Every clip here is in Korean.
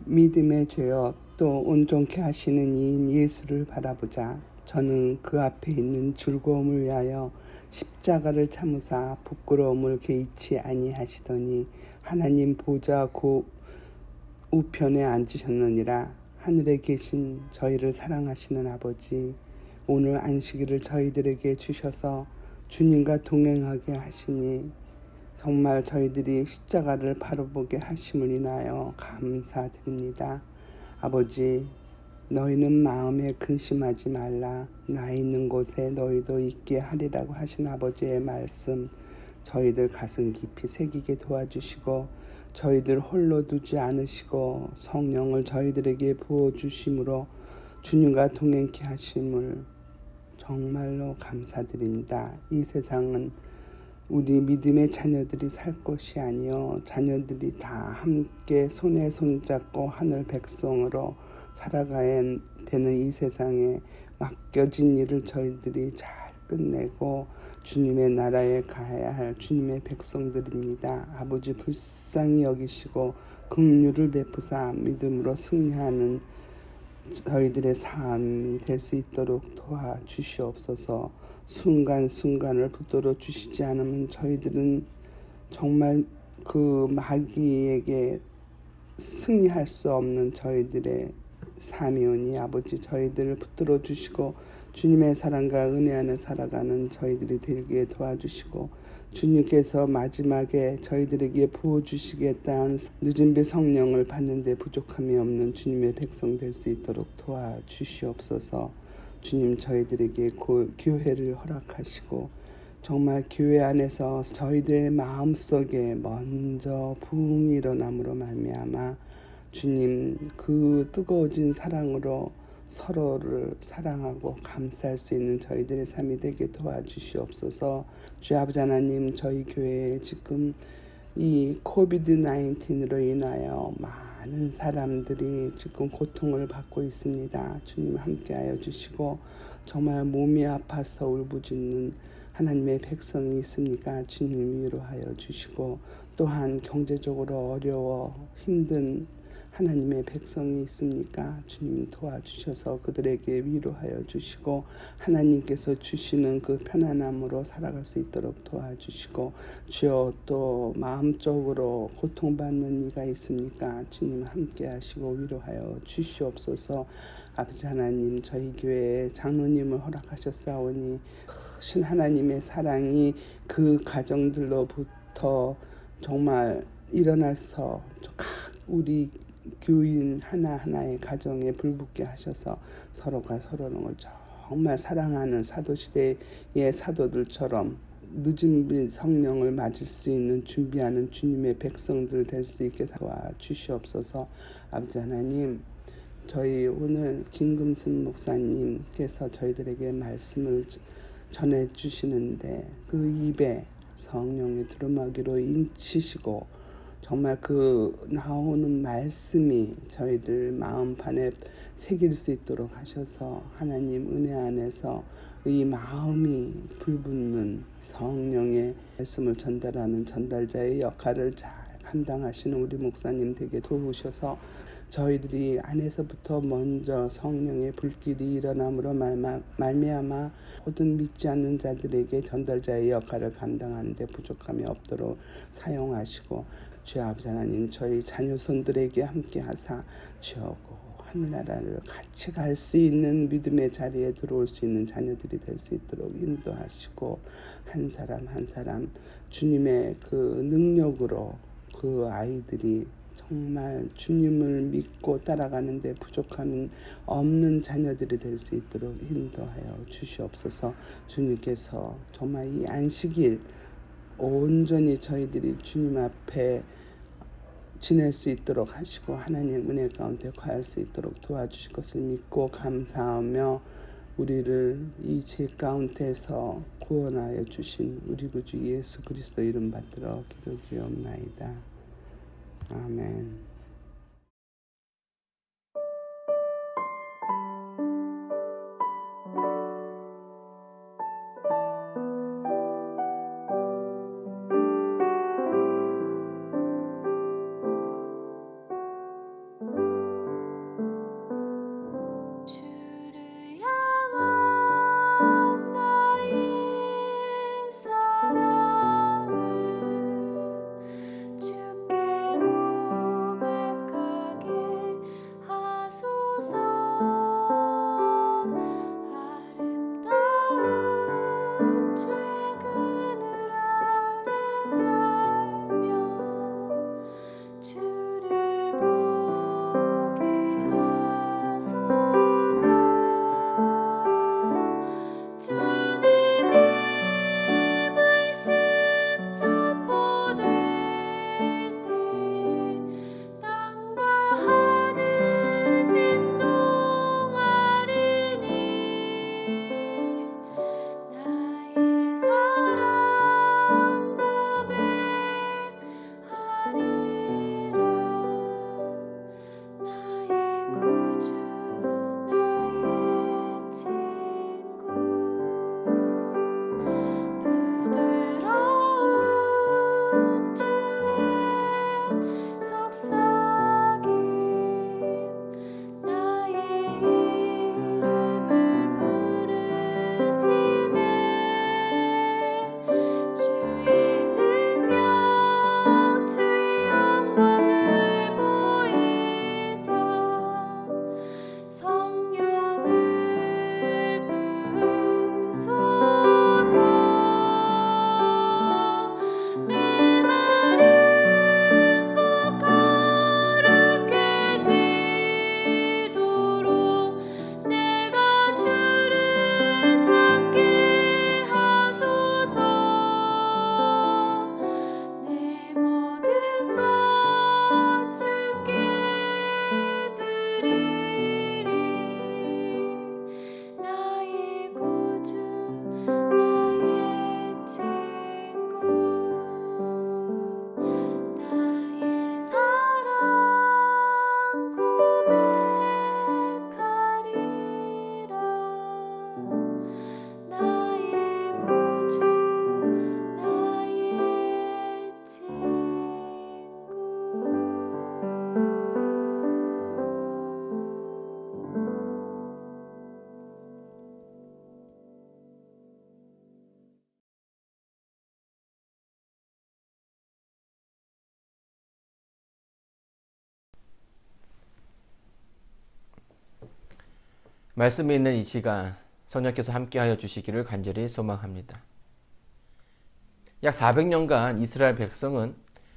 믿음의 죄여 또 온전케 하시는 이인 예수를 바라보자. 저는 그 앞에 있는 즐거움을 위하여 십자가를 참으사 부끄러움을 개의치 아니하시더니 하나님 보좌 그 우편에 앉으셨느니라. 하늘에 계신 저희를 사랑하시는 아버지, 오늘 안식일을 저희들에게 주셔서 주님과 동행하게 하시니 정말 저희들이 십자가를 바라보게 하심을 인하여 감사드립니다. 아버지, 너희는 마음에 근심하지 말라. 나 있는 곳에 너희도 있게 하리라고 하신 아버지의 말씀, 저희들 가슴 깊이 새기게 도와주시고 저희들 홀로 두지 않으시고 성령을 저희들에게 부어주심으로 주님과 동행케 하심을 정말로 감사드립니다. 이 세상은 우리 믿음의 자녀들이 살 곳이 아니요 자녀들이 다 함께 손에 손잡고 하늘 백성으로 살아가야 되는 이 세상에 맡겨진 일을 저희들이 잘 끝내고 주님의 나라에 가야 할 주님의 백성들입니다. 아버지 불쌍히 여기시고 긍휼을 베푸사 믿음으로 승리하는 저희들의 삶이 될 수 있도록 도와주시옵소서. 순간순간을 붙들어 주시지 않으면 저희들은 정말 그 마귀에게 승리할 수 없는 저희들의 삶이오니 아버지, 저희들을 붙들어 주시고 주님의 사랑과 은혜 안에 살아가는 저희들이 되게 도와주시고 주님께서 마지막에 저희들에게 부어주시겠다는 늦은 배 성령을 받는데 부족함이 없는 주님의 백성 될 수 있도록 도와주시옵소서. 주님, 저희들에게 교회를 허락하시고 정말 교회 안에서 저희들의 마음속에 먼저 부흥이 일어남으로 말미암아 주님 그 뜨거워진 사랑으로 서로를 사랑하고 감싸할 수 있는 저희들의 삶이 되게 도와주시옵소서. 주 아버지 하나님, 저희 교회에 지금 이 코비드-19으로 인하여 많은 사람들이 지금 고통을 받고 있습니다. 주님 함께하여 주시고 정말 몸이 아파서 울부짖는 하나님의 백성이 있습니까? 주님 위로하여 주시고, 또한 경제적으로 어려워 힘든 하나님의 백성이 있습니까? 주님 도와주셔서 그들에게 위로하여 주시고, 하나님께서 주시는 그 편안함으로 살아갈 수 있도록 도와주시고, 주여, 또 마음적으로 고통받는 이가 있습니까? 주님 함께 하시고 위로하여 주시옵소서. 아버지 하나님, 저희 교회에 장로님을 허락하셨사오니 크신 하나님의 사랑이 그 가정들로부터 정말 일어나서 각 우리 교인 하나하나의 가정에 불붙게 하셔서 서로가 서로를 정말 사랑하는 사도시대의 사도들처럼 늦은 빛 성령을 맞을 수 있는 준비하는 주님의 백성들 될 수 있게 도와주시옵소서. 아버지 하나님, 저희 오늘 김금순 목사님께서 저희들에게 말씀을 전해주시는데 그 입에 성령의 두루마기로 인치시고 정말 그 나오는 말씀이 저희들 마음판에 새길 수 있도록 하셔서 하나님 은혜 안에서 이 마음이 불붙는 성령의 말씀을 전달하는 전달자의 역할을 잘 감당하시는 우리 목사님 되게 도우셔서 저희들이 안에서부터 먼저 성령의 불길이 일어남으로 말미암아 모든 믿지 않는 자들에게 전달자의 역할을 감당하는 데 부족함이 없도록 사용하시고, 주여 아버지 하나님, 저희 자녀손들에게 함께 하사 주여고 하늘나라를 같이 갈 수 있는 믿음의 자리에 들어올 수 있는 자녀들이 될 수 있도록 인도하시고, 한 사람 한 사람 주님의 그 능력으로 그 아이들이 정말 주님을 믿고 따라가는데 부족함이 없는 자녀들이 될 수 있도록 인도하여 주시옵소서. 주님께서 정말 이 안식일 온전히 저희들이 주님 앞에 지낼 수 있도록 하시고 하나님 은혜 가운데 거할 수 있도록 도와주실 것을 믿고 감사하며, 우리를 이 죄 가운데서 구원하여 주신 우리 구주 예수 그리스도 이름 받들어 기도드리옵나이다. 아멘. 주께 고백 말씀이 있는 이 시간 성령께서 함께하여 주시기를 간절히 소망합니다. 약 400년간 이스라엘 백성은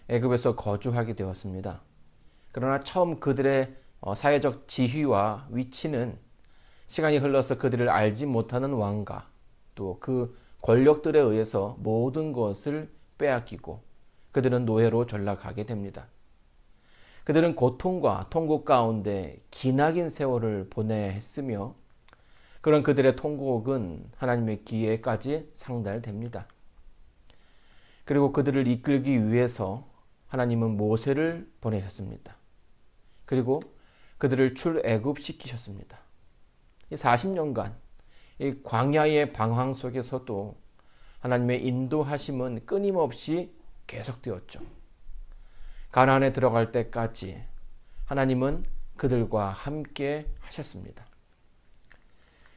애굽에서 거주하게 되었습니다. 그러나 처음 그들의 사회적 지위와 위치는 시간이 흘러서 그들을 알지 못하는 왕과 또 그 권력들에 의해서 모든 것을 빼앗기고 그들은 노예로 전락하게 됩니다. 그들은 고통과 통곡 가운데 기나긴 세월을 보내야 했으며 그런 그들의 통곡은 하나님의 귀에까지 상달됩니다. 그리고 그들을 이끌기 위해서 하나님은 모세를 보내셨습니다. 그리고 그들을 출애굽시키셨습니다. 이 40년간 이 광야의 방황 속에서도 하나님의 인도하심은 끊임없이 계속되었죠. 가나안에 들어갈 때까지 하나님은 그들과 함께 하셨습니다.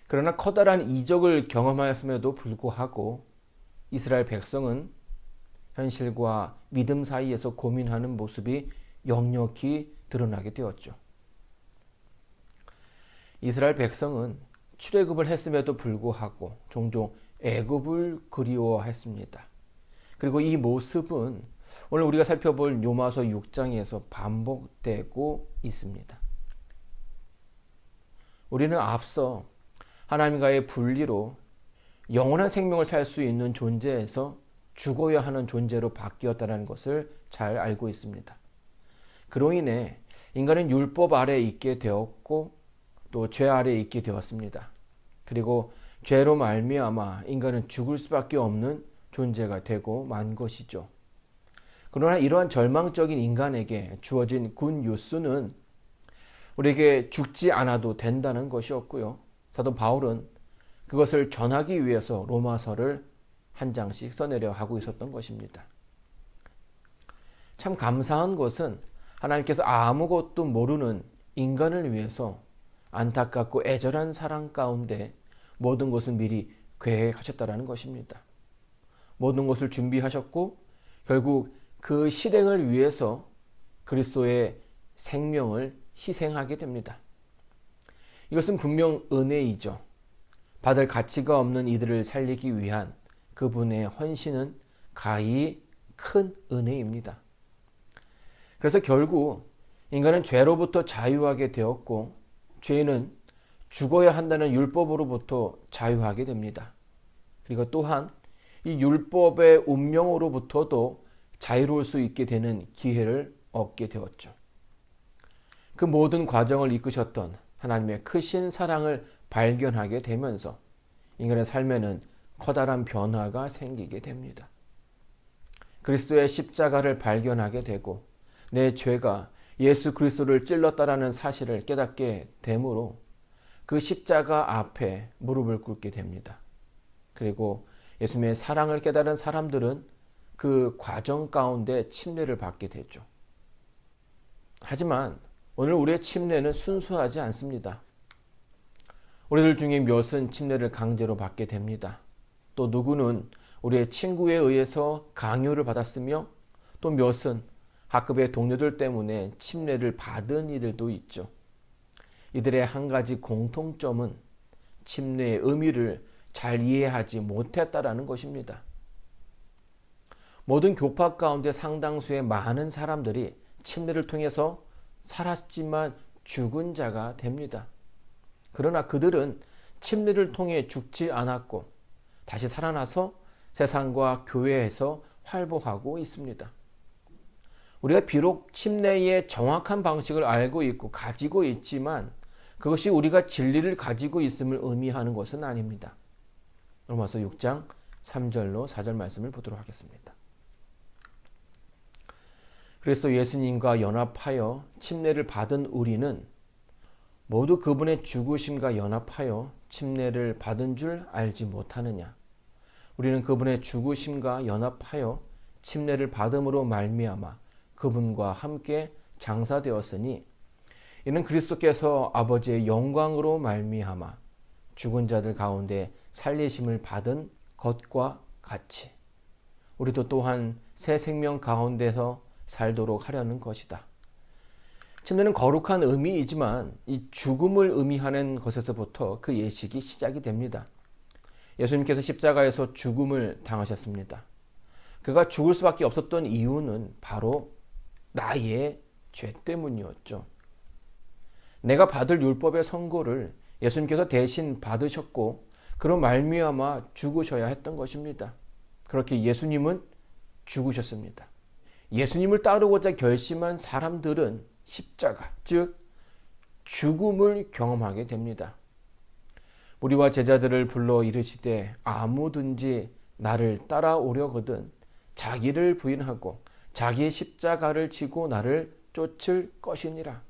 그러나 커다란 이적을 경험하였음에도 불구하고 이스라엘 백성은 현실과 믿음 사이에서 고민하는 모습이 역력히 드러나게 되었죠. 이스라엘 백성은 출애굽을 했음에도 불구하고 종종 애굽을 그리워했습니다. 그리고 이 모습은 오늘 우리가 살펴볼 요마서 6장에서 반복되고 있습니다. 우리는 앞서 하나님과의 분리로 영원한 생명을 살 수 있는 존재에서 죽어야 하는 존재로 바뀌었다는 것을 잘 알고 있습니다. 그로 인해 인간은 율법 아래에 있게 되었고 또 죄 아래에 있게 되었습니다. 그리고 죄로 말미암아 인간은 죽을 수밖에 없는 존재가 되고 만 것이죠. 그러나 이러한 절망적인 인간에게 주어진 군 뉴스는 우리에게 죽지 않아도 된다는 것이었고요. 사도 바울은 그것을 전하기 위해서 로마서를 한 장씩 써내려 하고 있었던 것입니다. 참 감사한 것은 하나님께서 아무것도 모르는 인간을 위해서 안타깝고 애절한 사랑 가운데 모든 것을 미리 계획하셨다는 것입니다. 모든 것을 준비하셨고 결국 그 실행을 위해서 그리스도의 생명을 희생하게 됩니다. 이것은 분명 은혜이죠. 받을 가치가 없는 이들을 살리기 위한 그분의 헌신은 가히 큰 은혜입니다. 그래서 결국 인간은 죄로부터 자유하게 되었고 죄는 죽어야 한다는 율법으로부터 자유하게 됩니다. 그리고 또한 이 율법의 운명으로부터도 자유로울 수 있게 되는 기회를 얻게 되었죠. 그 모든 과정을 이끄셨던 하나님의 크신 사랑을 발견하게 되면서 인간의 삶에는 커다란 변화가 생기게 됩니다. 그리스도의 십자가를 발견하게 되고 내 죄가 예수 그리스도를 찔렀다라는 사실을 깨닫게 되므로 그 십자가 앞에 무릎을 꿇게 됩니다. 그리고 예수님의 사랑을 깨달은 사람들은 그 과정 가운데 침례를 받게 되죠. 하지만 오늘 우리의 침례는 순수하지 않습니다. 우리들 중에 몇은 침례를 강제로 받게 됩니다. 또 누구는 우리의 친구에 의해서 강요를 받았으며 또 몇은 학급의 동료들 때문에 침례를 받은 이들도 있죠. 이들의 한 가지 공통점은 침례의 의미를 잘 이해하지 못했다라는 것입니다. 모든 교파 가운데 상당수의 많은 사람들이 침례를 통해서 살았지만 죽은 자가 됩니다. 그러나 그들은 침례를 통해 죽지 않았고 다시 살아나서 세상과 교회에서 활보하고 있습니다. 우리가 비록 침례의 정확한 방식을 알고 있고 가지고 있지만 그것이 우리가 진리를 가지고 있음을 의미하는 것은 아닙니다. 로마서 6장 3절로 4절 말씀을 보도록 하겠습니다. 그리스도 예수님과 연합하여 침례를 받은 우리는 모두 그분의 죽으심과 연합하여 침례를 받은 줄 알지 못하느냐. 우리는 그분의 죽으심과 연합하여 침례를 받음으로 말미암아 그분과 함께 장사되었으니 이는 그리스도께서 아버지의 영광으로 말미암아 죽은 자들 가운데 살리심을 받은 것과 같이 우리도 또한 새 생명 가운데서 살도록 하려는 것이다. 침례는 거룩한 의미이지만 이 죽음을 의미하는 것에서부터 그 예식이 시작이 됩니다. 예수님께서 십자가에서 죽음을 당하셨습니다. 그가 죽을 수밖에 없었던 이유는 바로 나의 죄 때문이었죠. 내가 받을 율법의 선고를 예수님께서 대신 받으셨고 그로 말미암아 죽으셔야 했던 것입니다. 그렇게 예수님은 죽으셨습니다. 예수님을 따르고자 결심한 사람들은 십자가, 즉 죽음을 경험하게 됩니다. 우리와 제자들을 불러 이르시되 아무든지 나를 따라오려거든 자기를 부인하고 자기의 십자가를 지고 나를 쫓을 것이니라.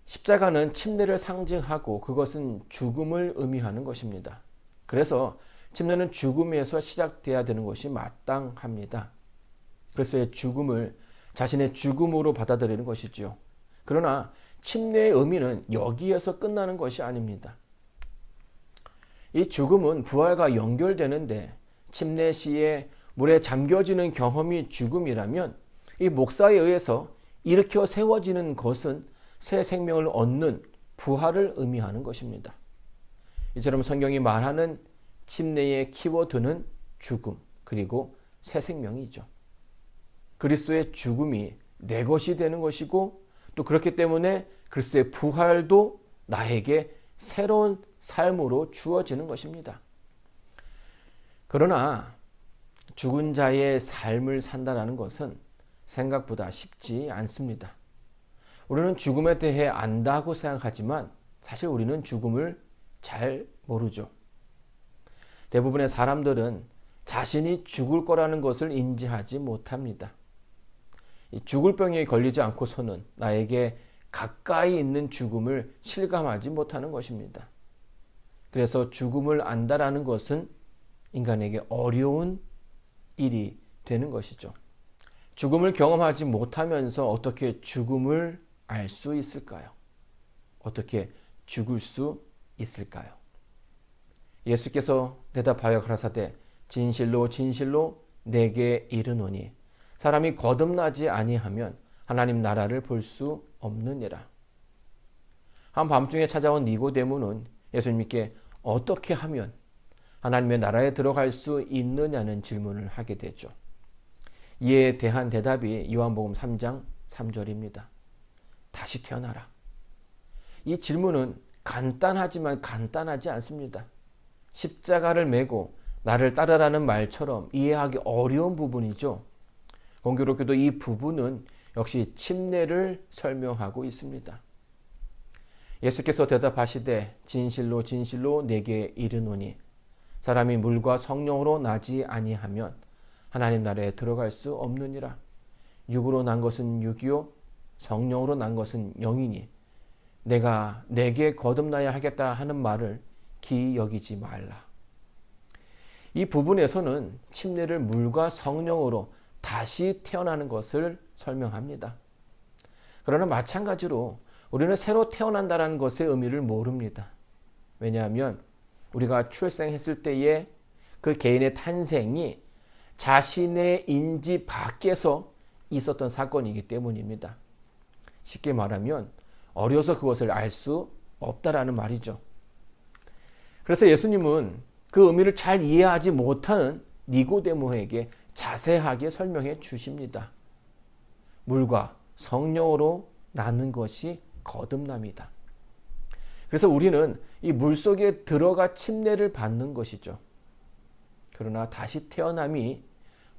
십자가는 침례를 상징하고 그것은 죽음을 의미하는 것입니다. 그래서 침례는 죽음에서 시작돼야 되는 것이 마땅합니다. 그래서 죽음을 자신의 죽음으로 받아들이는 것이지요. 그러나 침례의 의미는 여기에서 끝나는 것이 아닙니다. 이 죽음은 부활과 연결되는데 침례 시에 물에 잠겨지는 경험이 죽음이라면 이 목사에 의해서 일으켜 세워지는 것은 새 생명을 얻는 부활을 의미하는 것입니다. 이처럼 성경이 말하는 침례의 키워드는 죽음 그리고 새 생명이죠. 그리스도의 죽음이 내 것이 되는 것이고 또 그렇기 때문에 그리스도의 부활도 나에게 새로운 삶으로 주어지는 것입니다. 그러나 죽은 자의 삶을 산다는 것은 생각보다 쉽지 않습니다. 우리는 죽음에 대해 안다고 생각하지만 사실 우리는 죽음을 잘 모르죠. 대부분의 사람들은 자신이 죽을 거라는 것을 인지하지 못합니다. 이 죽을 병에 걸리지 않고서는 나에게 가까이 있는 죽음을 실감하지 못하는 것입니다. 그래서 죽음을 안다라는 것은 인간에게 어려운 일이 되는 것이죠. 죽음을 경험하지 못하면서 어떻게 죽음을 알 수 있을까요? 어떻게 죽을 수 있을까요? 예수께서 대답하여 가라사대 진실로 진실로 내게 이르노니 사람이 거듭나지 아니하면 하나님 나라를 볼 수 없느니라. 한밤중에 찾아온 니고데모는 예수님께 어떻게 하면 하나님의 나라에 들어갈 수 있느냐는 질문을 하게 되죠. 이에 대한 대답이 요한복음 3장 3절입니다. 다시 태어나라. 이 질문은 간단하지만 간단하지 않습니다. 십자가를 메고 나를 따르라는 말처럼 이해하기 어려운 부분이죠. 공교롭게도 이 부분은 역시 침례를 설명하고 있습니다. 예수께서 대답하시되 진실로 진실로 내게 이르노니 사람이 물과 성령으로 나지 아니하면 하나님 나라에 들어갈 수 없느니라. 육으로 난 것은 육이요 성령으로 난 것은 영이니 내가 내게 거듭나야 하겠다 하는 말을 기이 여기지 말라. 이 부분에서는 침례를 물과 성령으로 다시 태어나는 것을 설명합니다. 그러나 마찬가지로 우리는 새로 태어난다는 것의 의미를 모릅니다. 왜냐하면 우리가 출생했을 때에 그 개인의 탄생이 자신의 인지 밖에서 있었던 사건이기 때문입니다. 쉽게 말하면 어려서 그것을 알 수 없다라는 말이죠. 그래서 예수님은 그 의미를 잘 이해하지 못하는 니고데모에게 자세하게 설명해 주십니다. 물과 성령으로 나는 것이 거듭남이다. 그래서 우리는 이 물속에 들어가 침례를 받는 것이죠. 그러나 다시 태어남이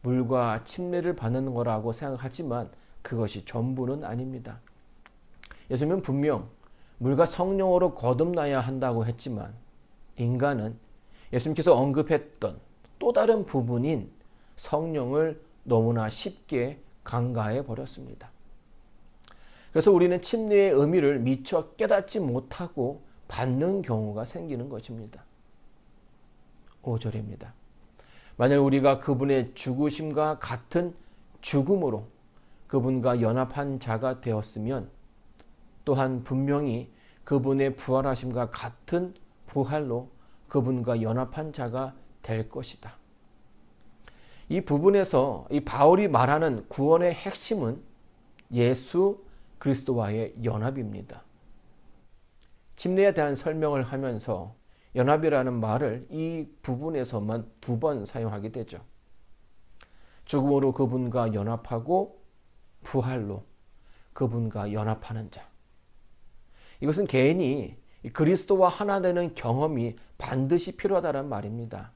물과 침례를 받는 거라고 생각하지만 그것이 전부는 아닙니다. 예수님은 분명 물과 성령으로 거듭나야 한다고 했지만 인간은 예수님께서 언급했던 또 다른 부분인 성령을 너무나 쉽게 간과해 버렸습니다. 그래서 우리는 침례의 의미를 미처 깨닫지 못하고 받는 경우가 생기는 것입니다. 5절입니다. 만약 우리가 그분의 죽으심과 같은 죽음으로 그분과 연합한 자가 되었으면 또한 분명히 그분의 부활하심과 같은 부활로 그분과 연합한 자가 될 것이다. 이 부분에서 이 바울이 말하는 구원의 핵심은 예수 그리스도와의 연합입니다. 침례에 대한 설명을 하면서 연합이라는 말을 이 부분에서만 2번 사용하게 되죠. 죽음으로 그분과 연합하고 부활로 그분과 연합하는 자. 이것은 개인이 그리스도와 하나 되는 경험이 반드시 필요하다는 말입니다.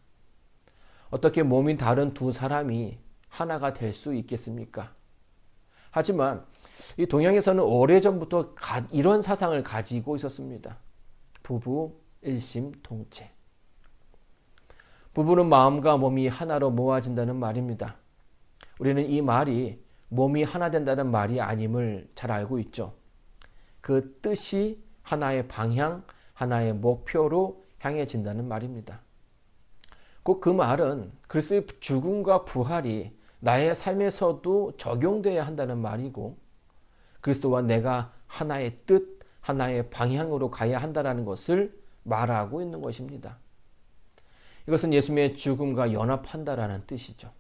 어떻게 몸이 다른 두 사람이 하나가 될 수 있겠습니까? 하지만 이 동양에서는 오래전부터 이런 사상을 가지고 있었습니다. 부부 일심동체. 부부는 마음과 몸이 하나로 모아진다는 말입니다. 우리는 이 말이 몸이 하나 된다는 말이 아님을 잘 알고 있죠. 그 뜻이 하나의 방향, 하나의 목표로 향해진다는 말입니다. 꼭 그 말은 그리스도의 죽음과 부활이 나의 삶에서도 적용되어야 한다는 말이고 그리스도와 내가 하나의 뜻, 하나의 방향으로 가야 한다는 것을 말하고 있는 것입니다. 이것은 예수님의 죽음과 연합한다라는 뜻이죠.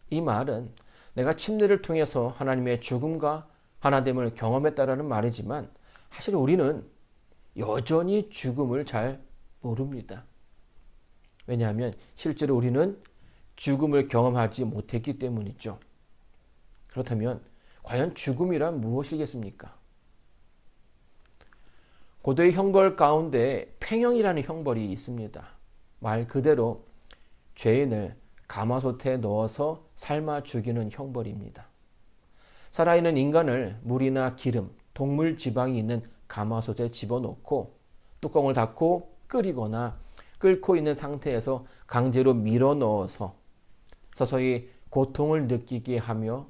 이 말은 내가 침례를 통해서 하나님의 죽음과 하나됨을 경험했다라는 말이지만 사실 우리는 여전히 죽음을 잘 모릅니다. 왜냐하면 실제로 우리는 죽음을 경험하지 못했기 때문이죠. 그렇다면 과연 죽음이란 무엇이겠습니까? 고대의 형벌 가운데 팽형이라는 형벌이 있습니다. 말 그대로 죄인을 가마솥에 넣어서 삶아 죽이는 형벌입니다. 살아있는 인간을 물이나 기름, 동물 지방이 있는 가마솥에 집어넣고 뚜껑을 닫고 끓이거나 끓고 있는 상태에서 강제로 밀어 넣어서 서서히 고통을 느끼게 하며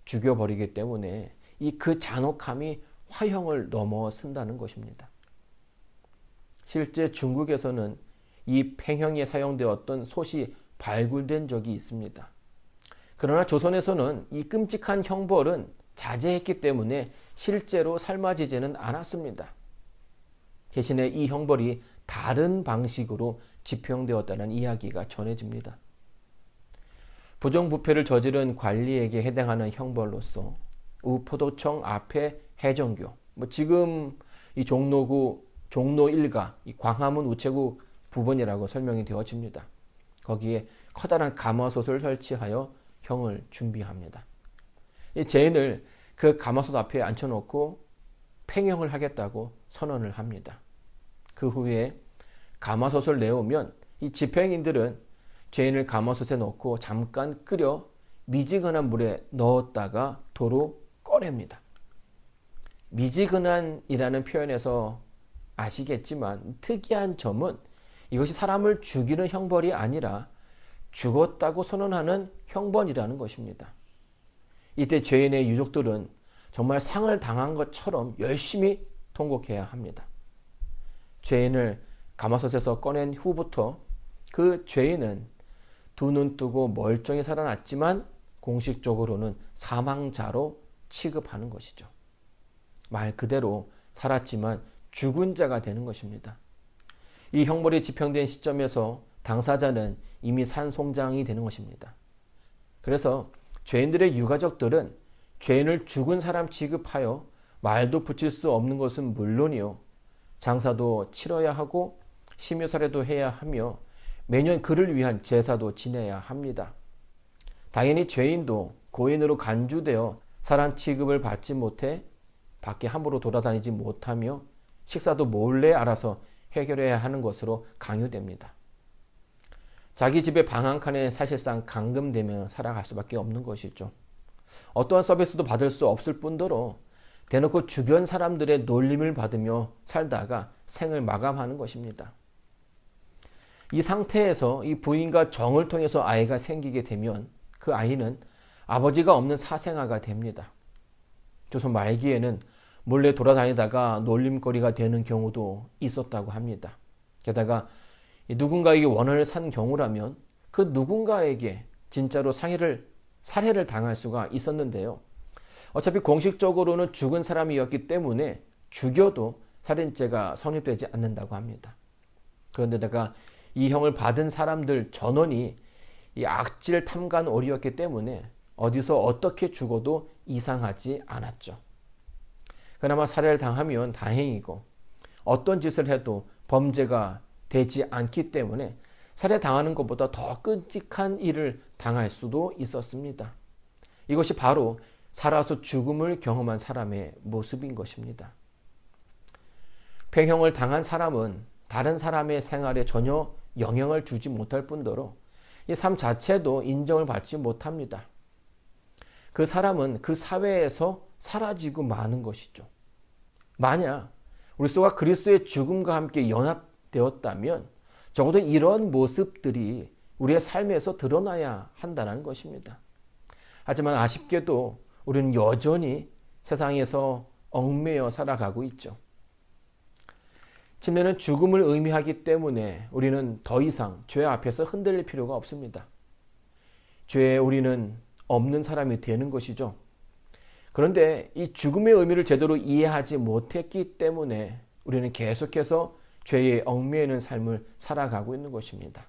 죽여버리기 때문에 그 잔혹함이 화형을 넘어선다는 것입니다. 실제 중국에서는 이 팽형에 사용되었던 솥이 발굴된 적이 있습니다. 그러나 조선에서는 이 끔찍한 형벌은 자제했기 때문에 실제로 삶아지지는 않았습니다. 대신에 이 형벌이 다른 방식으로 집행되었다는 이야기가 전해집니다. 부정부패를 저지른 관리에게 해당하는 형벌로서 우포도청 앞에 해정교, 지금 이 종로구 종로 1가 이 광화문 우체국 부분이라고 설명이 되어집니다. 거기에 커다란 가마솥을 설치하여 형을 준비합니다. 이 죄인을 그 가마솥 앞에 앉혀놓고 팽형을 하겠다고 선언을 합니다. 그 후에 가마솥을 내오면 이 집행인들은 죄인을 가마솥에 넣고 잠깐 끓여 미지근한 물에 넣었다가 도로 꺼냅니다. 미지근한이라는 표현에서 아시겠지만 특이한 점은 이것이 사람을 죽이는 형벌이 아니라 죽었다고 선언하는 형벌이라는 것입니다. 이때 죄인의 유족들은 정말 상을 당한 것처럼 열심히 통곡해야 합니다. 죄인을 가마솥에서 꺼낸 후부터 그 죄인은 두 눈 뜨고 멀쩡히 살아났지만 공식적으로는 사망자로 취급하는 것이죠. 말 그대로 살았지만 죽은 자가 되는 것입니다. 이 형벌이 집행된 시점에서 당사자는 이미 산송장이 되는 것입니다. 그래서 죄인들의 유가족들은 죄인을 죽은 사람 취급하여 말도 붙일 수 없는 것은 물론이요, 장사도 치러야 하고 심유살해도 해야 하며 매년 그를 위한 제사도 지내야 합니다. 당연히 죄인도 고인으로 간주되어 사람 취급을 받지 못해 밖에 함부로 돌아다니지 못하며 식사도 몰래 알아서 해결해야 하는 것으로 강요됩니다. 자기 집의 방 한 칸에 사실상 감금되며 살아갈 수밖에 없는 것이죠. 어떠한 서비스도 받을 수 없을 뿐더러 대놓고 주변 사람들의 놀림을 받으며 살다가 생을 마감하는 것입니다. 이 상태에서 이 부인과 정을 통해서 아이가 생기게 되면 그 아이는 아버지가 없는 사생아가 됩니다. 조선 말기에는 몰래 돌아다니다가 놀림거리가 되는 경우도 있었다고 합니다. 게다가 누군가에게 원한을 산 경우라면 그 누군가에게 진짜로 살해를 당할 수가 있었는데요. 어차피 공식적으로는 죽은 사람이었기 때문에 죽여도 살인죄가 성립되지 않는다고 합니다. 그런데다가 이 형을 받은 사람들 전원이 이 악질 탐관오리였기 때문에 어디서 어떻게 죽어도 이상하지 않았죠. 그나마 살해를 당하면 다행이고 어떤 짓을 해도 범죄가 되지 않기 때문에 살해당하는 것보다 더 끔찍한 일을 당할 수도 있었습니다. 이것이 바로 살아서 죽음을 경험한 사람의 모습인 것입니다. 폐형을 당한 사람은 다른 사람의 생활에 전혀 영향을 주지 못할 뿐더러 이 삶 자체도 인정을 받지 못합니다. 그 사람은 그 사회에서 사라지고 마는 것이죠. 만약 그리스도가 그리스도의 죽음과 함께 연합되었다면 적어도 이런 모습들이 우리의 삶에서 드러나야 한다는 것입니다. 하지만 아쉽게도 우리는 여전히 세상에서 얽매여 살아가고 있죠. 침례는 죽음을 의미하기 때문에 우리는 더 이상 죄 앞에서 흔들릴 필요가 없습니다. 죄에 우리는 없는 사람이 되는 것이죠. 그런데 이 죽음의 의미를 제대로 이해하지 못했기 때문에 우리는 계속해서 죄에 얽매이는 삶을 살아가고 있는 것입니다.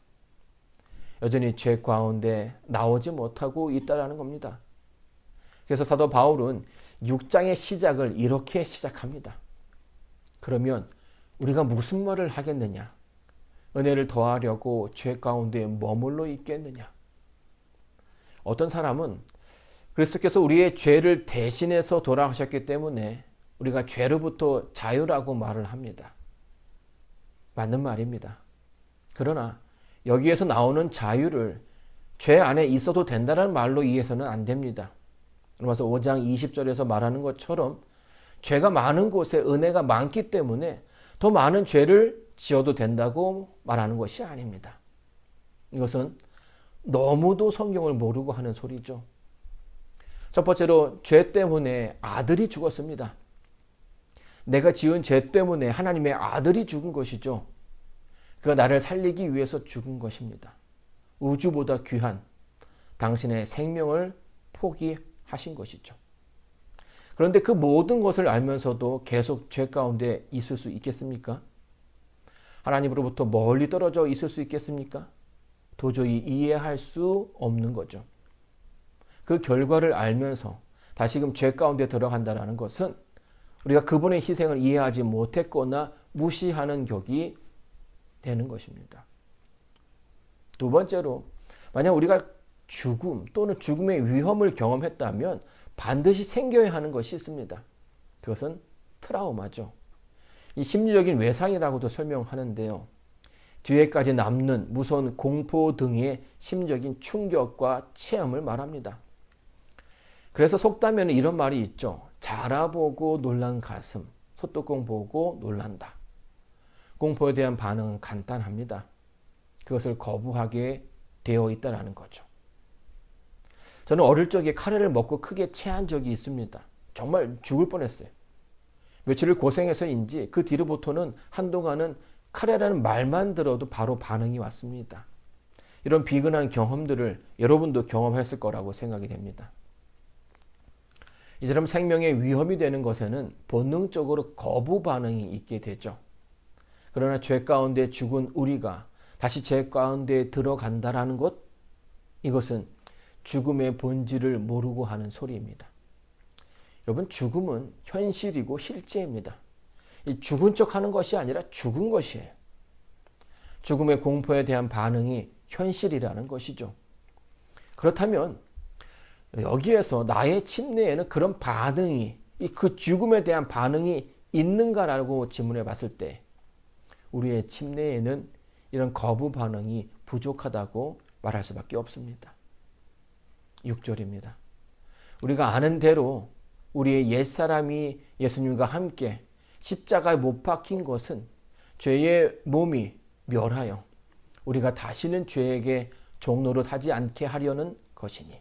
여전히 죄 가운데 나오지 못하고 있다는 겁니다. 그래서 사도 바울은 6장의 시작을 이렇게 시작합니다. 그러면 우리가 무슨 말을 하겠느냐? 은혜를 더하려고 죄 가운데 머물러 있겠느냐? 어떤 사람은 그리스도께서 우리의 죄를 대신해서 돌아가셨기 때문에 우리가 죄로부터 자유라고 말을 합니다. 맞는 말입니다. 그러나 여기에서 나오는 자유를 죄 안에 있어도 된다는 말로 이해해서는 안 됩니다. 로마서 5장 20절에서 말하는 것처럼 죄가 많은 곳에 은혜가 많기 때문에 더 많은 죄를 지어도 된다고 말하는 것이 아닙니다. 이것은 너무도 성경을 모르고 하는 소리죠. 첫 번째로 죄 때문에 아들이 죽었습니다. 내가 지은 죄 때문에 하나님의 아들이 죽은 것이죠. 그가 나를 살리기 위해서 죽은 것입니다. 우주보다 귀한 당신의 생명을 포기하신 것이죠. 그런데 그 모든 것을 알면서도 계속 죄 가운데 있을 수 있겠습니까? 하나님으로부터 멀리 떨어져 있을 수 있겠습니까? 도저히 이해할 수 없는 거죠. 그 결과를 알면서 다시금 죄 가운데 들어간다는 것은 우리가 그분의 희생을 이해하지 못했거나 무시하는 격이 되는 것입니다. 두 번째로, 만약 우리가 죽음 또는 죽음의 위험을 경험했다면 반드시 생겨야 하는 것이 있습니다. 그것은 트라우마죠. 이 심리적인 외상이라고도 설명하는데요. 뒤에까지 남는 무서운 공포 등의 심리적인 충격과 체험을 말합니다. 그래서 속담에는 이런 말이 있죠. 자라보고 놀란 가슴, 소뚜껑 보고 놀란다. 공포에 대한 반응은 간단합니다. 그것을 거부하게 되어 있다는 거죠. 저는 어릴 적에 카레를 먹고 크게 체한 적이 있습니다. 정말 죽을 뻔했어요. 며칠을 고생해서인지 그 뒤로부터는 한동안은 카레라는 말만 들어도 바로 반응이 왔습니다. 이런 비근한 경험들을 여러분도 경험했을 거라고 생각이 됩니다. 이처럼 생명에 위험이 되는 것에는 본능적으로 거부 반응이 있게 되죠. 그러나 죄 가운데 죽은 우리가 다시 죄 가운데 들어간다라는 것, 이것은 죽음의 본질을 모르고 하는 소리입니다. 여러분, 죽음은 현실이고 실제입니다. 이 죽은 척 하는 것이 아니라 죽은 것이에요. 죽음의 공포에 대한 반응이 현실이라는 것이죠. 그렇다면 여기에서 나의 침례에는 그런 반응이, 그 죽음에 대한 반응이 있는가라고 질문해 봤을 때 우리의 침례에는 이런 거부 반응이 부족하다고 말할 수밖에 없습니다. 6절입니다. 우리가 아는 대로 우리의 옛사람이 예수님과 함께 십자가에 못 박힌 것은 죄의 몸이 멸하여 우리가 다시는 죄에게 종노릇하지 않게 하려는 것이니.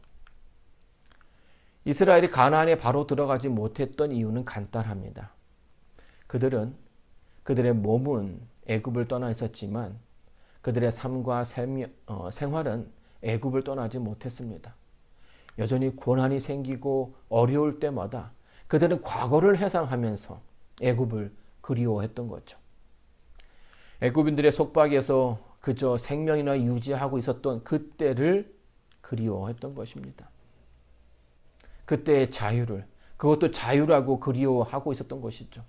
이스라엘이 가나안에 바로 들어가지 못했던 이유는 간단합니다. 그들은 그들의 몸은 애굽을 떠나 있었지만 그들의 삶과 생활은 애굽을 떠나지 못했습니다. 여전히 고난이 생기고 어려울 때마다 그들은 과거를 회상하면서 애굽을 그리워했던 거죠. 애굽인들의 속박에서 그저 생명이나 유지하고 있었던 그때를 그리워했던 것입니다. 그때의 자유를, 그것도 자유라고 그리워하고 있었던 것이죠.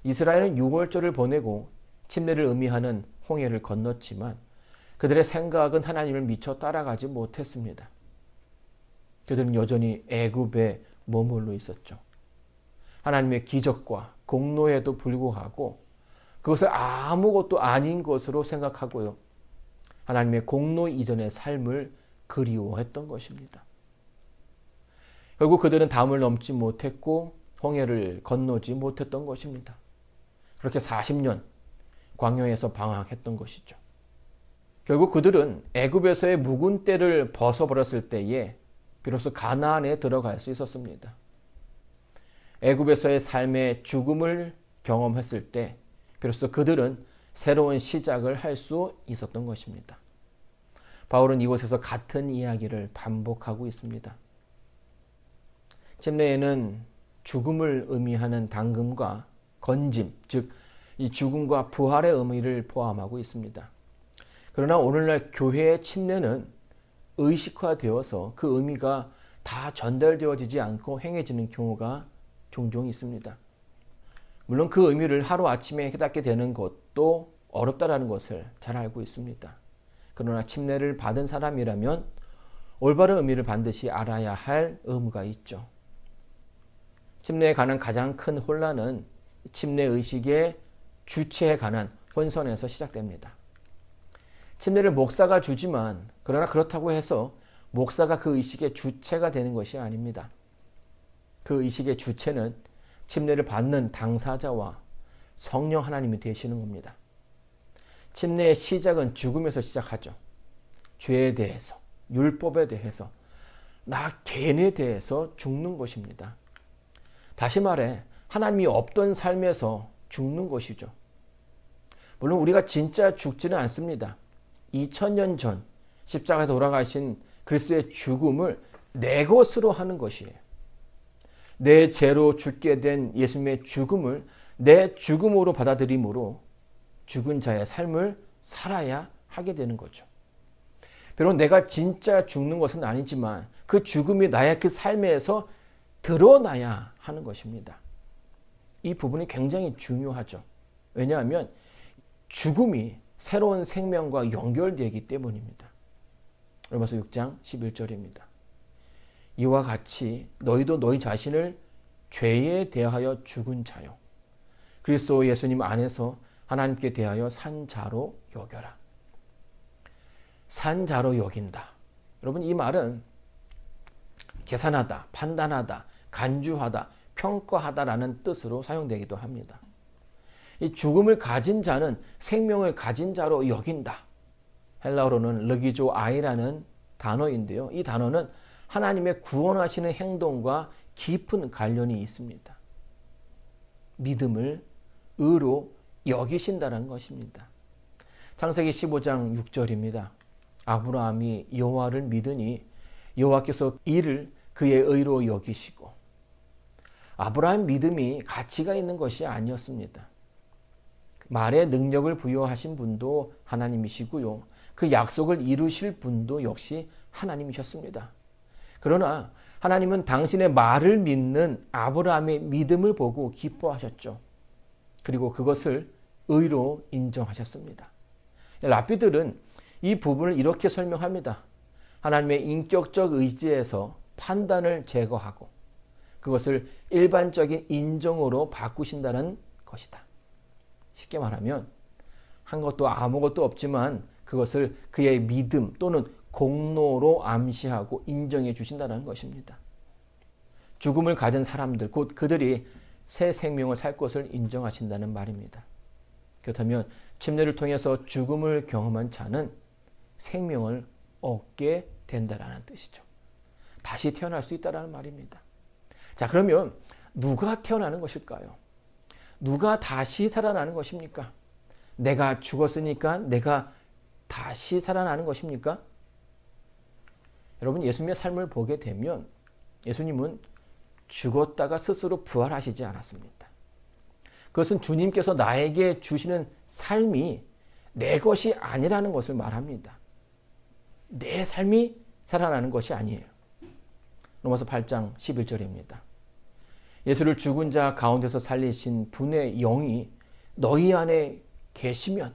이스라엘은 유월절을 보내고 침례를 의미하는 홍해를 건넜지만 그들의 생각은 하나님을 미처 따라가지 못했습니다. 그들은 여전히 애굽에 머물러 있었죠. 하나님의 기적과 공로에도 불구하고 그것을 아무것도 아닌 것으로 생각하고요. 하나님의 공로 이전의 삶을 그리워했던 것입니다. 결국 그들은 담을 넘지 못했고 홍해를 건너지 못했던 것입니다. 그렇게 40년 광야에서 방황했던 것이죠. 결국 그들은 애굽에서의 묵은 때를 벗어버렸을 때에 비로소 가나안에 들어갈 수 있었습니다. 애굽에서의 삶의 죽음을 경험했을 때 비로소 그들은 새로운 시작을 할 수 있었던 것입니다. 바울은 이곳에서 같은 이야기를 반복하고 있습니다. 침례에는 죽음을 의미하는 당금과 건짐, 즉 이 죽음과 부활의 의미를 포함하고 있습니다. 그러나 오늘날 교회의 침례는 의식화되어서 그 의미가 다 전달되어지지 않고 행해지는 경우가 종종 있습니다. 물론 그 의미를 하루아침에 깨닫게 되는 것도 어렵다라는 것을 잘 알고 있습니다. 그러나 침례를 받은 사람이라면 올바른 의미를 반드시 알아야 할 의무가 있죠. 침례에 관한 가장 큰 혼란은 침례 의식의 주체에 관한 혼선에서 시작됩니다. 침례를 목사가 주지만 그러나 그렇다고 해서 목사가 그 의식의 주체가 되는 것이 아닙니다. 그 의식의 주체는 침례를 받는 당사자와 성령 하나님이 되시는 겁니다. 침례의 시작은 죽음에서 시작하죠. 죄에 대해서, 율법에 대해서, 나 개인에 대해서 죽는 것입니다. 다시 말해 하나님이 없던 삶에서 죽는 것이죠. 물론 우리가 진짜 죽지는 않습니다. 2000년 전 십자가에 돌아가신 그리스도의 죽음을 내 것으로 하는 것이에요. 내 죄로 죽게 된 예수님의 죽음을 내 죽음으로 받아들임으로 죽은 자의 삶을 살아야 하게 되는 거죠. 비록 내가 진짜 죽는 것은 아니지만 그 죽음이 나의 그 삶에서 드러나야 하는 것입니다. 이 부분이 굉장히 중요하죠. 왜냐하면 죽음이 새로운 생명과 연결되기 때문입니다. 로마서 6장 11절입니다. 이와 같이 너희도 너희 자신을 죄에 대하여 죽은 자요 그리스도 예수님 안에서 하나님께 대하여 산 자로 여겨라. 산 자로 여긴다. 여러분, 이 말은 계산하다, 판단하다, 간주하다, 평가하다라는 뜻으로 사용되기도 합니다. 이 죽음을 가진 자는 생명을 가진 자로 여긴다. 헬라어로는 르기조 아이라는 단어인데요. 이 단어는 하나님의 구원하시는 행동과 깊은 관련이 있습니다. 믿음을 의로 여기신다는 것입니다. 창세기 15장 6절입니다. 아브라함이 여호와를 믿으니 여호와께서 이를 그의 의로 여기시고. 아브라함 믿음이 가치가 있는 것이 아니었습니다. 말의 능력을 부여하신 분도 하나님이시고요. 그 약속을 이루실 분도 역시 하나님이셨습니다. 그러나 하나님은 당신의 말을 믿는 아브라함의 믿음을 보고 기뻐하셨죠. 그리고 그것을 의로 인정하셨습니다. 랍비들은 이 부분을 이렇게 설명합니다. 하나님의 인격적 의지에서 판단을 제거하고 그것을 일반적인 인정으로 바꾸신다는 것이다. 쉽게 말하면 한 것도 아무것도 없지만 그것을 그의 믿음 또는 공로로 암시하고 인정해 주신다는 것입니다. 죽음을 가진 사람들, 곧 그들이 새 생명을 살 것을 인정하신다는 말입니다. 그렇다면 침례를 통해서 죽음을 경험한 자는 생명을 얻게 된다는 뜻이죠. 다시 태어날 수 있다는 말입니다. 자, 그러면 누가 태어나는 것일까요? 누가 다시 살아나는 것입니까? 내가 죽었으니까 내가 다시 살아나는 것입니까? 여러분, 예수님의 삶을 보게 되면 예수님은 죽었다가 스스로 부활하시지 않았습니다. 그것은 주님께서 나에게 주시는 삶이 내 것이 아니라는 것을 말합니다. 내 삶이 살아나는 것이 아니에요. 로마서 8장 11절입니다. 예수를 죽은 자 가운데서 살리신 분의 영이 너희 안에 계시면,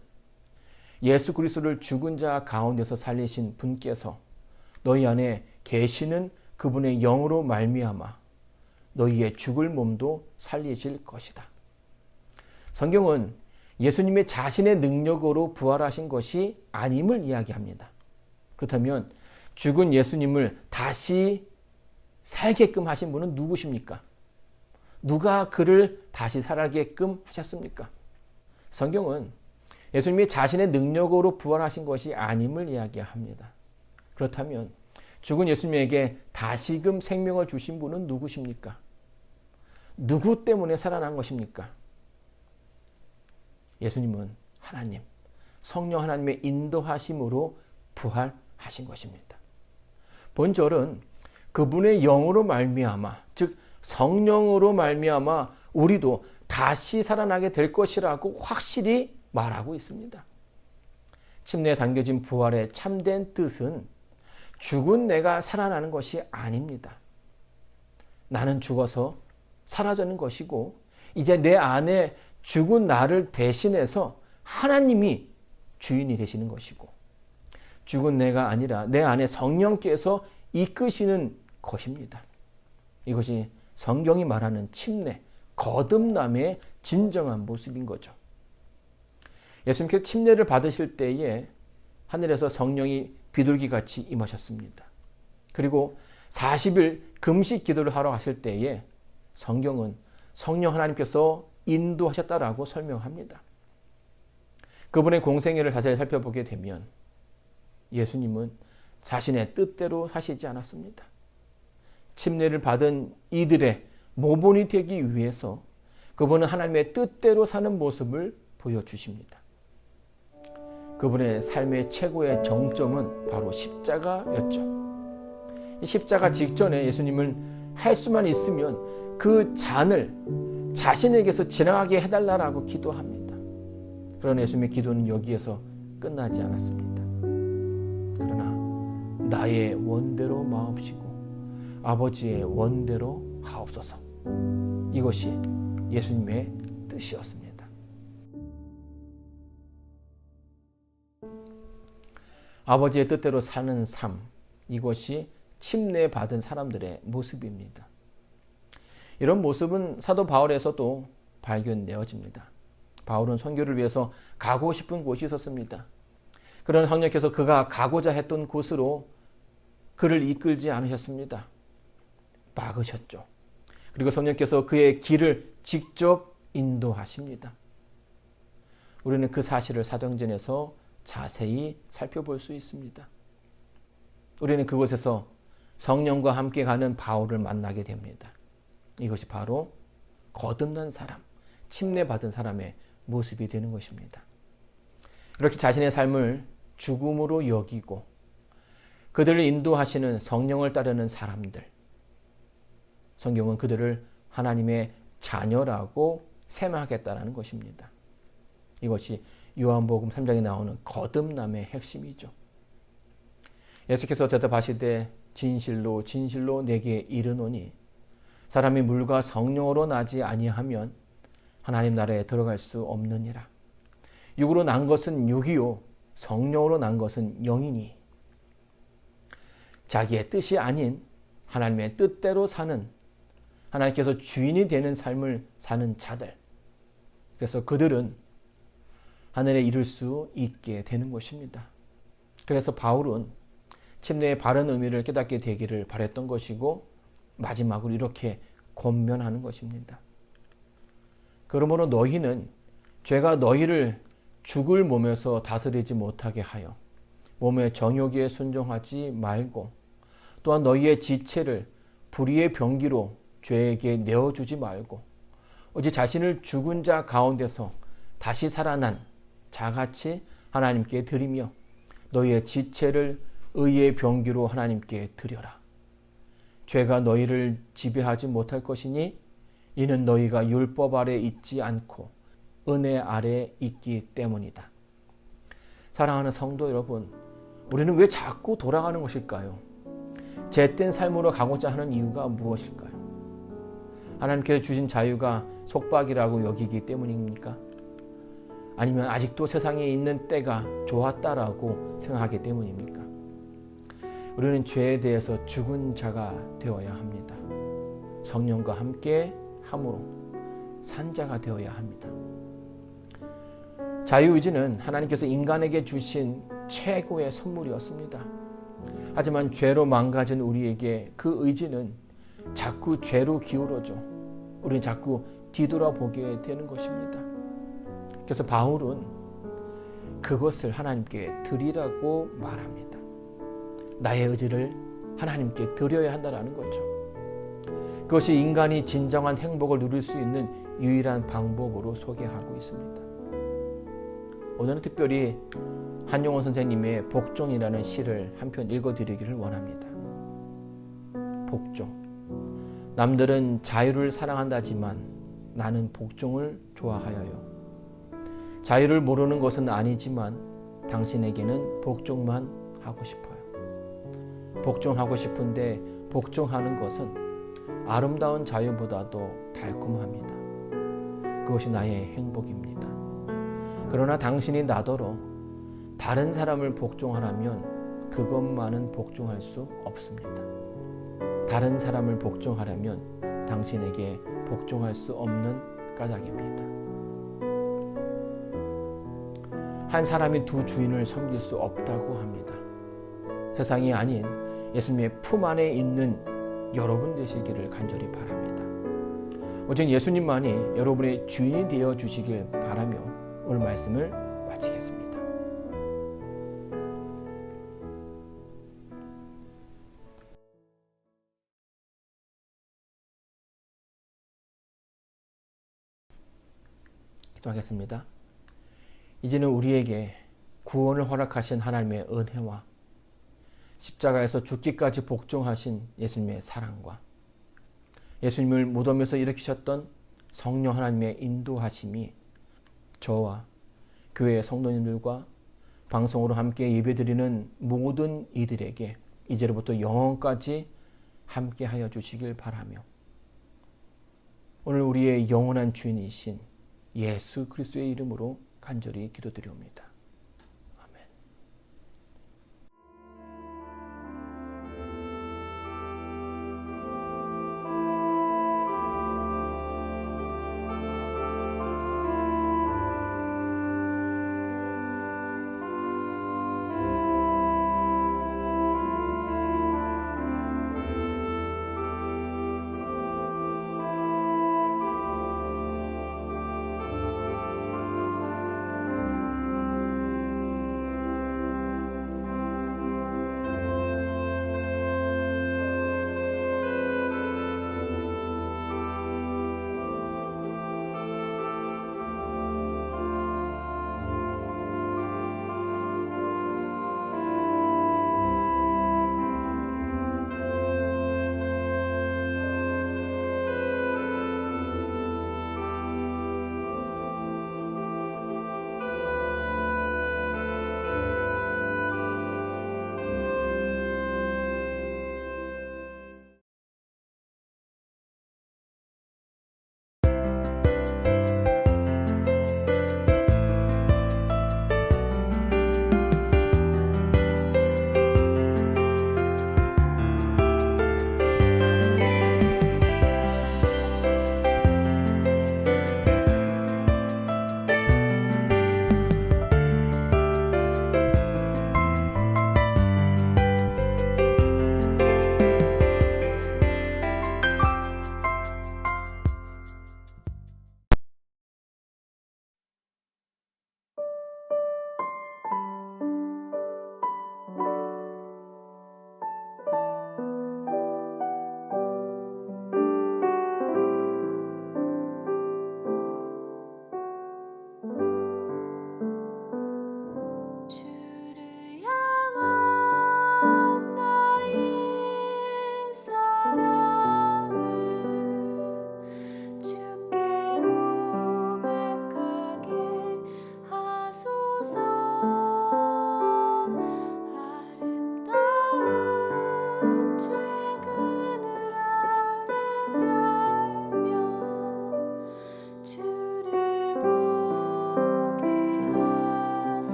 예수 그리스도를 죽은 자 가운데서 살리신 분께서 너희 안에 계시는 그분의 영으로 말미암아 너희의 죽을 몸도 살리실 것이다. 성경은 예수님의 자신의 능력으로 부활하신 것이 아님을 이야기합니다. 그렇다면 죽은 예수님을 다시 살게끔 하신 분은 누구십니까? 누가 그를 다시 살아게끔 하셨습니까? 성경은 예수님이 자신의 능력으로 부활하신 것이 아님을 이야기합니다. 그렇다면 죽은 예수님에게 다시금 생명을 주신 분은 누구십니까? 누구 때문에 살아난 것입니까? 예수님은 하나님, 성령 하나님의 인도하심으로 부활하신 것입니다. 본절은 그분의 영으로 말미암아, 즉 성령으로 말미암아 우리도 다시 살아나게 될 것이라고 확실히 말하고 있습니다. 침례에 담겨진 부활의 참된 뜻은 죽은 내가 살아나는 것이 아닙니다. 나는 죽어서 사라지는 것이고, 이제 내 안에 죽은 나를 대신해서 하나님이 주인이 되시는 것이고, 죽은 내가 아니라 내 안에 성령께서 이끄시는 것입니다. 이것이 성경이 말하는 침례, 거듭남의 진정한 모습인 거죠. 예수님께서 침례를 받으실 때에 하늘에서 성령이 비둘기같이 임하셨습니다. 그리고 40일 금식 기도를 하러 가실 때에 성경은 성령 하나님께서 인도하셨다라고 설명합니다. 그분의 공생애를 자세히 살펴보게 되면 예수님은 자신의 뜻대로 하시지 않았습니다. 침례를 받은 이들의 모본이 되기 위해서 그분은 하나님의 뜻대로 사는 모습을 보여주십니다. 그분의 삶의 최고의 정점은 바로 십자가였죠. 이 십자가 직전에 예수님은 할 수만 있으면 그 잔을 자신에게서 지나가게 해달라고 기도합니다. 그러나 예수님의 기도는 여기에서 끝나지 않았습니다. 그러나 나의 원대로 마옵시고 아버지의 원대로 하옵소서. 이것이 예수님의 뜻이었습니다. 아버지의 뜻대로 사는 삶, 이것이 침례받은 사람들의 모습입니다. 이런 모습은 사도 바울에서도 발견되어집니다. 바울은 선교를 위해서 가고 싶은 곳이 있었습니다. 그러나 성령께서 그가 가고자 했던 곳으로 그를 이끌지 않으셨습니다. 막으셨죠. 그리고 성령께서 그의 길을 직접 인도하십니다. 우리는 그 사실을 사도행전에서 자세히 살펴볼 수 있습니다. 우리는 그곳에서 성령과 함께 가는 바울을 만나게 됩니다. 이것이 바로 거듭난 사람, 침례받은 사람의 모습이 되는 것입니다. 이렇게 자신의 삶을 죽음으로 여기고 그들을 인도하시는 성령을 따르는 사람들, 성경은 그들을 하나님의 자녀라고 셈하겠다는 것입니다. 이것이 요한복음 3장에 나오는 거듭남의 핵심이죠. 예수께서 대답하시되 진실로 진실로 내게 이르노니 사람이 물과 성령으로 나지 아니하면 하나님 나라에 들어갈 수 없느니라. 육으로 난 것은 육이요 성령으로 난 것은 영이니. 자기의 뜻이 아닌 하나님의 뜻대로 사는, 하나님께서 주인이 되는 삶을 사는 자들, 그래서 그들은 하늘에 이룰 수 있게 되는 것입니다. 그래서 바울은 침례의 바른 의미를 깨닫게 되기를 바랬던 것이고 마지막으로 이렇게 권면하는 것입니다. 그러므로 너희는 죄가 너희를 죽을 몸에서 다스리지 못하게 하여 몸의 정욕에 순종하지 말고, 또한 너희의 지체를 불의의 병기로 죄에게 내어주지 말고 오직 자신을 죽은 자 가운데서 다시 살아난 자같이 하나님께 드리며 너희의 지체를 의의 병기로 하나님께 드려라. 죄가 너희를 지배하지 못할 것이니 이는 너희가 율법 아래 있지 않고 은혜 아래 있기 때문이다. 사랑하는 성도 여러분, 우리는 왜 자꾸 돌아가는 것일까요? 죄된 삶으로 가고자 하는 이유가 무엇일까요? 하나님께서 주신 자유가 속박이라고 여기기 때문입니까? 아니면 아직도 세상에 있는 때가 좋았다라고 생각하기 때문입니까? 우리는 죄에 대해서 죽은 자가 되어야 합니다. 성령과 함께 함으로 산 자가 되어야 합니다. 자유의지는 하나님께서 인간에게 주신 최고의 선물이었습니다. 하지만 죄로 망가진 우리에게 그 의지는 자꾸 죄로 기울어져 우리는 자꾸 뒤돌아보게 되는 것입니다. 그래서 바울은 그것을 하나님께 드리라고 말합니다. 나의 의지를 하나님께 드려야 한다는 거죠. 그것이 인간이 진정한 행복을 누릴 수 있는 유일한 방법으로 소개하고 있습니다. 오늘은 특별히 한용원 선생님의 복종이라는 시를 한 편 읽어드리기를 원합니다. 복종. 남들은 자유를 사랑한다지만 나는 복종을 좋아하여요. 자유를 모르는 것은 아니지만 당신에게는 복종만 하고 싶어요. 복종하고 싶은데 복종하는 것은 아름다운 자유보다도 달콤합니다. 그것이 나의 행복입니다. 그러나 당신이 나더러 다른 사람을 복종하라면 그것만은 복종할 수 없습니다. 다른 사람을 복종하려면 당신에게 복종할 수 없는 까닭입니다. 한 사람이 두 주인을 섬길 수 없다고 합니다. 세상이 아닌 예수님의 품 안에 있는 여러분 되시기를 간절히 바랍니다. 오직 예수님만이 여러분의 주인이 되어 주시길 바라며 오늘 말씀을 마치겠습니다. 기도하겠습니다. 이제는 우리에게 구원을 허락하신 하나님의 은혜와 십자가에서 죽기까지 복종하신 예수님의 사랑과 예수님을 무덤에서 일으키셨던 성령 하나님의 인도하심이 저와 교회 성도님들과 방송으로 함께 예배드리는 모든 이들에게 이제로부터 영원까지 함께하여 주시길 바라며 오늘 우리의 영원한 주인이신 예수 그리스도의 이름으로 간절히 기도드리옵니다.